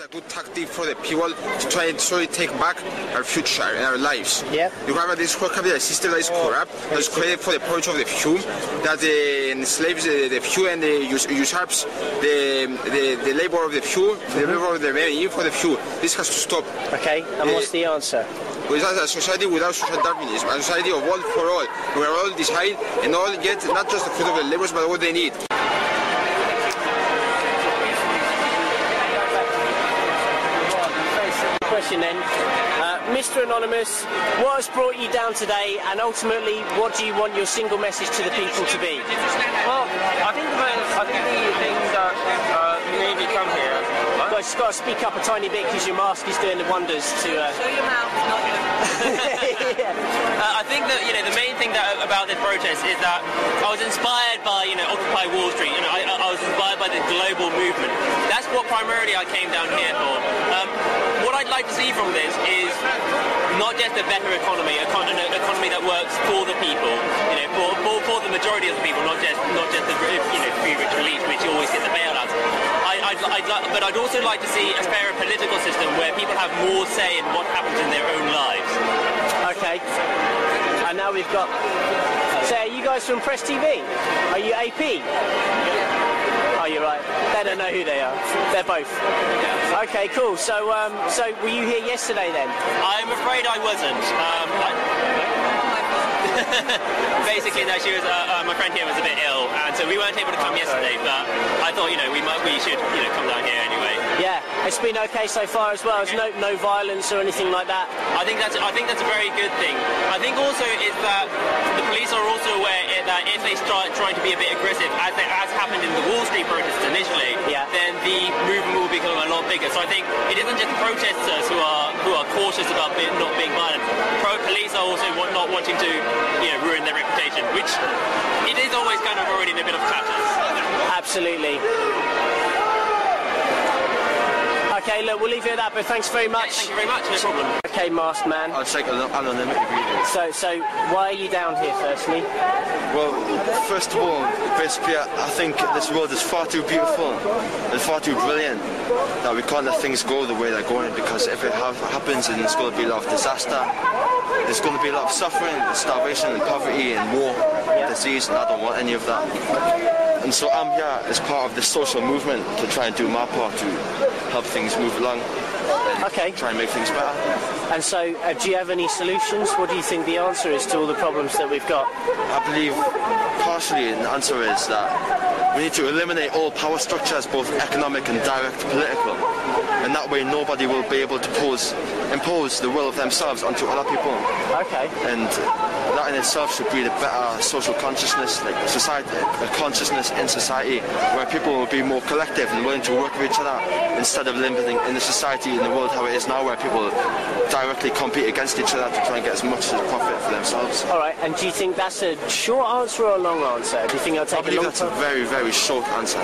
a good tactic for the people to try and slowly take back our future and our lives. Yep. You have this whole capitalist system that is corrupt, that is created for the profit of the few, that enslaves the few and usurps the labor of the few, the labor of the many for the few. This has to stop. Okay, and what's the answer? Without a society without social Darwinism, a society of all for all, where all decide and all get not just the fruit of their labors, but what they need. Question then, Mr. Anonymous, what has brought you down today, and ultimately, what do you want your single message to the people to be? Well, I think the thing that made me come here. Well, you've got to speak up a tiny bit because your mask is doing the wonders to. Show your mouth, not your. I think that the main thing about this protest is that I was inspired by Occupy Wall Street. I was inspired by the global movement. That's what primarily I came down here for. What I'd like to see from this is not just a better economy, an economy that works for the people, for the majority of the people, not just the free rich elite, which always get the bailouts. But I'd also like to see a fairer political system where people have more say in what happens in their own lives. Okay. And now we've got. So, are you guys from Press TV? Are you AP? Oh, you're right. They don't know who they are. They're both. Okay, cool. So were you here yesterday then? I'm afraid I wasn't. Basically, no, she was. My friend here was a bit ill, and so we weren't able to come yesterday. But I thought, we should, come down here anyway. Yeah, it's been okay so far as well. There's no violence or anything like that. I think that's a very good thing. I think also is that the police are also aware that if they start trying to be a bit aggressive, as happened in the Wall Street protests initially, then the movement will become a lot bigger. So I think it isn't just the protesters who are cautious about not being violent. Police are also not wanting to ruin their reputation, which it is always kind of already in a bit of tatters. Absolutely. Okay, look, we'll leave it at that, but thanks very much. Yeah, thank you very much, no problem. Okay, masked man. I'll take anonymity. So why are you down here, firstly? Well, first of all, basically, I think this world is far too beautiful and far too brilliant that we can't let things go the way they're going, because if it happens, then it's going to be a lot of disaster. There's going to be a lot of suffering, starvation and poverty and war, disease, and I don't want any of that. And so I'm here as part of this social movement to try and do my part to help things move along and try and make things better. And so, do you have any solutions? What do you think the answer is to all the problems that we've got? I believe partially the answer is that we need to eliminate all power structures, both economic and direct political. And that way nobody will be able to impose the will of themselves onto other people. Okay. And that in itself should breed a better social consciousness, like society, a consciousness in society where people will be more collective and willing to work with each other instead of living in the society in the world how it is now, where people directly compete against each other to try and get as much as profit for themselves. All right, and do you think that's a short answer or a long answer? Do you think it'll take a long time? I believe that's a very, very short answer.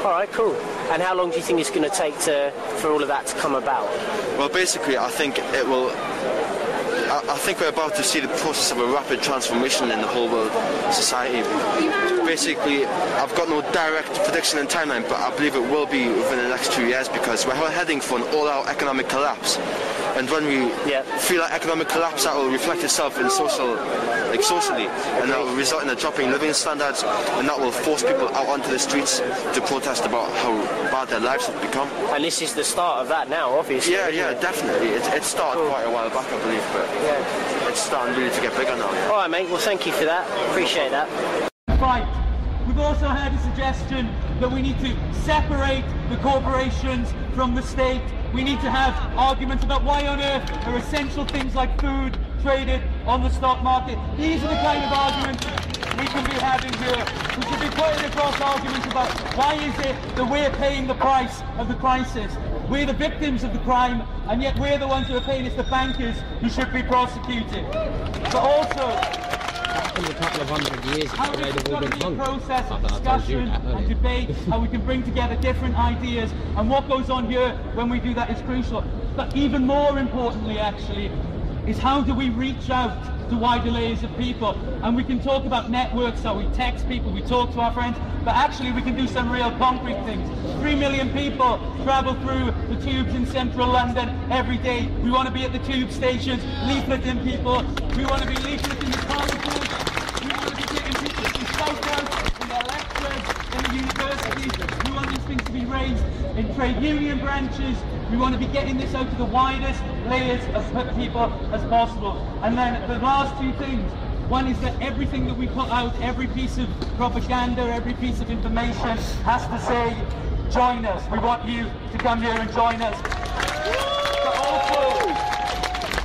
All right, cool. And how long do you think it's going to take for all of that to come about? Well, basically, I think it will. I think we're about to see the process of a rapid transformation in the whole world society. Basically, I've got no direct prediction and timeline, but I believe it will be within the next 2 years, because we're heading for an all-out economic collapse. And when we feel that economic collapse, that will reflect itself in socially, and that will result in a drop in living standards, and that will force people out onto the streets to protest about how bad their lives have become. And this is the start of that now, obviously. Yeah, definitely. It started quite a while back, I believe, but it's starting really to get bigger now. All right, mate. Well, thank you for that. Appreciate that. Right. We've also had a suggestion that we need to separate the corporations from the state. We need to have arguments about why on earth are essential things like food traded on the stock market. These are the kind of arguments we can be having here. We should be putting across arguments about why is it that we're paying the price of the crisis. We're the victims of the crime, and yet we're the ones who are paying. It's the bankers who should be prosecuted. But also, in a couple of 100 years, how this has got to be a process of discussion and debate, how we can bring together different ideas, and what goes on here when we do that is crucial. But even more importantly, actually, is how do we reach out to wider layers of people. And we can talk about networks, so we text people, we talk to our friends, but actually we can do some real concrete things. 3 million people travel through the tubes in central London every day. We want to be at the tube stations, leafleting people. We want to be leafleting the colleges. We want to be getting people to photos in their lectures, in the universities. We want these things to be raised in trade union branches. We want to be getting this out to the widest layers of people as possible. And then the last two things. One is that everything that we put out, every piece of propaganda, every piece of information has to say, join us. We want you to come here and join us. But also,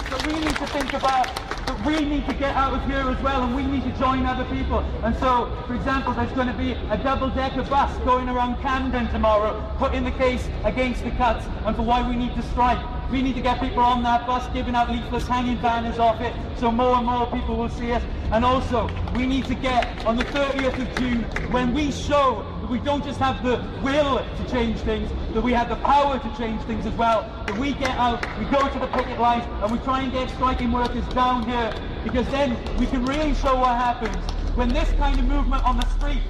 that we need to think about that we need to get out of here as well, and we need to join other people. And so, for example, there's going to be a double-decker bus going around Camden tomorrow, putting the case against the cuts and for why we need to strike. We need to get people on that bus, giving out leaflets, hanging banners off it, so more and more people will see us. And also, we need to get, on the 30th of June, when we show that we don't just have the will to change things, that we have the power to change things as well, that we get out, we go to the picket lines, and we try and get striking workers down here, because then we can really show what happens. When this kind of movement on the street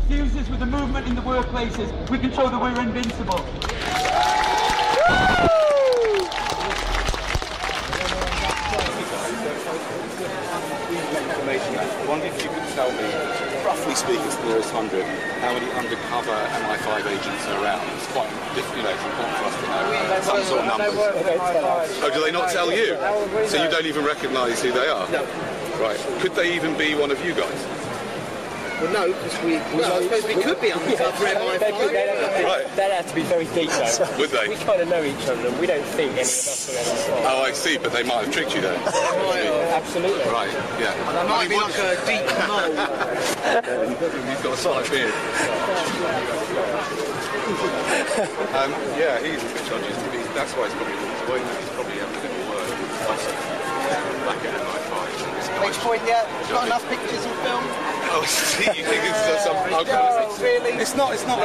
fuses with the movement in the workplaces, we can show that we're invincible. I wonder if you could tell me, roughly speaking, to the nearest 100, how many undercover MI5 agents are around? It's quite difficult, it's important for us to know some sort of numbers. Oh, do they not tell you? So you don't even recognise who they are? No. Right. Could they even be one of you guys? Well, no, because I suppose we could be undercover MI5. Right. They'd have to be very deep, though. Would they? We kind of know each other, and we don't think any of us will ever. Oh, I see, but they might have tricked you then. Absolutely. Right, yeah. That might be like a deep mole. He's got a slight beard. Yeah, he's a bit judgy. That's why he's probably he's probably having a little word back at MI5. Which point yet? Not enough pictures and film? Oh, see, you think it's some... No, really? It's not a stunt.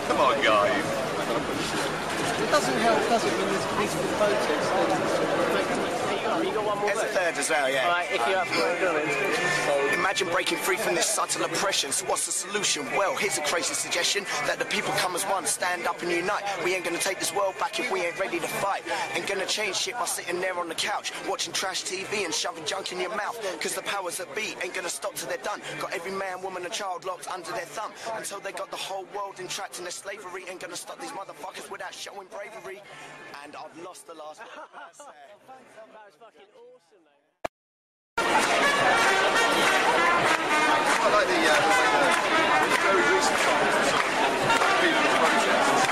Come on, guys. It doesn't help, does it, when there's peaceful protests? You got one more. There's a third as well, yeah. Right, if you're up for it. Imagine breaking free from this subtle oppression. So what's the solution? Well, here's a crazy suggestion, that the people come as one, stand up and unite. We ain't gonna take this world back if we ain't ready to fight. Ain't gonna change shit by sitting there on the couch, watching trash TV and shoving junk in your mouth. Cause the powers that be ain't gonna stop till they're done. Got every man, woman and child locked under their thumb. Until they got the whole world entrapped in their slavery. Ain't gonna stop these motherfuckers without showing bravery. And I've lost the last one. That was fucking awesome, though. I like the very recent times, people's protests.